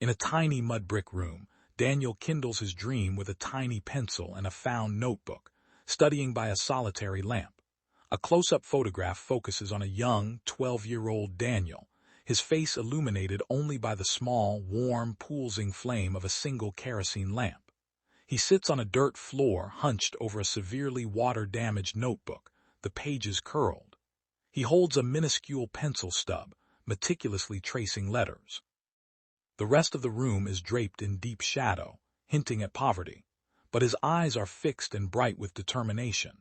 In a tiny mud brick room, Daniel kindles his dream with a tiny pencil and a found notebook, studying by a solitary lamp. A close-up photograph focuses on a young, 12-year-old Daniel, his face illuminated only by the small, warm, pulsing flame of a single kerosene lamp. He sits on a dirt floor hunched over a severely water-damaged notebook, the pages curled. He holds a minuscule pencil stub, meticulously tracing letters. The rest of the room is draped in deep shadow, hinting at poverty, but his eyes are fixed and bright with determination.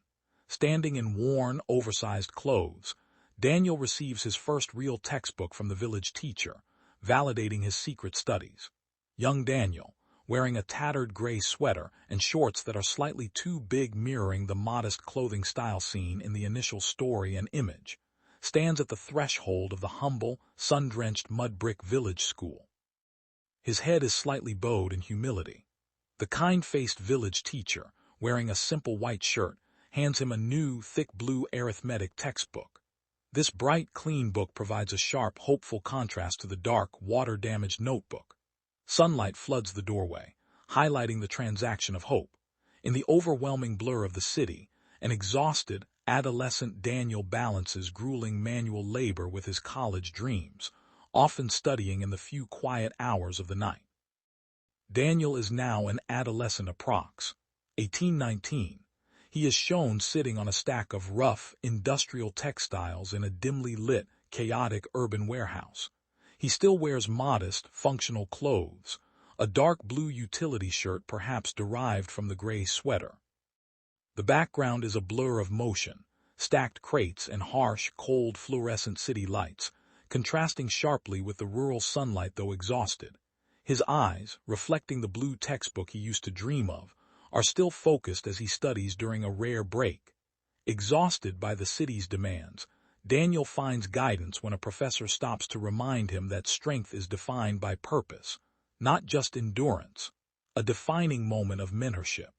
Standing in worn, oversized clothes, Daniel receives his first real textbook from the village teacher, validating his secret studies. Young Daniel, wearing a tattered gray sweater and shorts that are slightly too big mirroring the modest clothing style seen in the initial story and image, stands at the threshold of the humble, sun-drenched mud brick village school. His head is slightly bowed in humility. The kind-faced village teacher, wearing a simple white shirt, hands him a new, thick blue arithmetic textbook. This bright, clean book provides a sharp, hopeful contrast to the dark, water-damaged notebook. Sunlight floods the doorway, highlighting the transaction of hope. In the overwhelming blur of the city, an exhausted, adolescent Daniel balances grueling manual labor with his college dreams, often studying in the few quiet hours of the night. Daniel is now an adolescent approx. 18-19. He is shown sitting on a stack of rough, industrial textiles in a dimly lit, chaotic urban warehouse. He still wears modest, functional clothes, a dark blue utility shirt perhaps derived from the gray sweater. The background is a blur of motion, stacked crates and harsh, cold fluorescent city lights, contrasting sharply with the rural sunlight though exhausted. His eyes, reflecting the blue textbook he used to dream of, are still focused as he studies during a rare break. Exhausted by the city's demands, Daniel finds guidance when a professor stops to remind him that strength is defined by purpose, not just endurance, a defining moment of mentorship.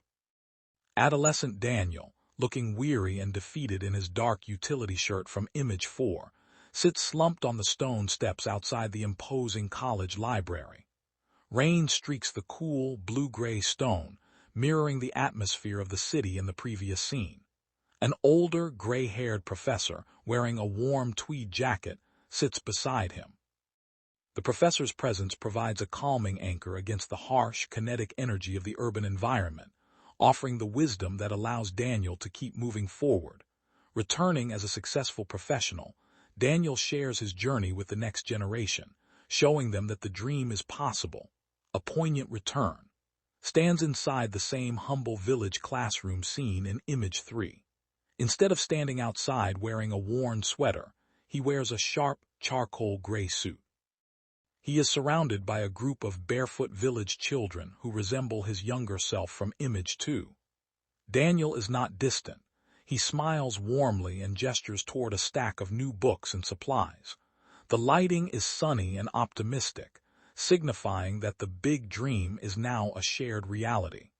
Adolescent Daniel, looking weary and defeated in his dark utility shirt from Image 4, sits slumped on the stone steps outside the imposing college library. Rain streaks the cool, blue-gray stone, mirroring the atmosphere of the city in the previous scene. An older, gray-haired professor, wearing a warm tweed jacket, sits beside him. The professor's presence provides a calming anchor against the harsh, kinetic energy of the urban environment, offering the wisdom that allows Daniel to keep moving forward. Returning as a successful professional, Daniel shares his journey with the next generation, showing them that the dream is possible. A poignant return. Stands inside the same humble village classroom scene in Image 3. Instead of standing outside wearing a worn sweater, he wears a sharp, charcoal gray suit. He is surrounded by a group of barefoot village children who resemble his younger self from Image 2. Daniel is not distant. He smiles warmly and gestures toward a stack of new books and supplies. The lighting is sunny and optimistic, signifying that the big dream is now a shared reality.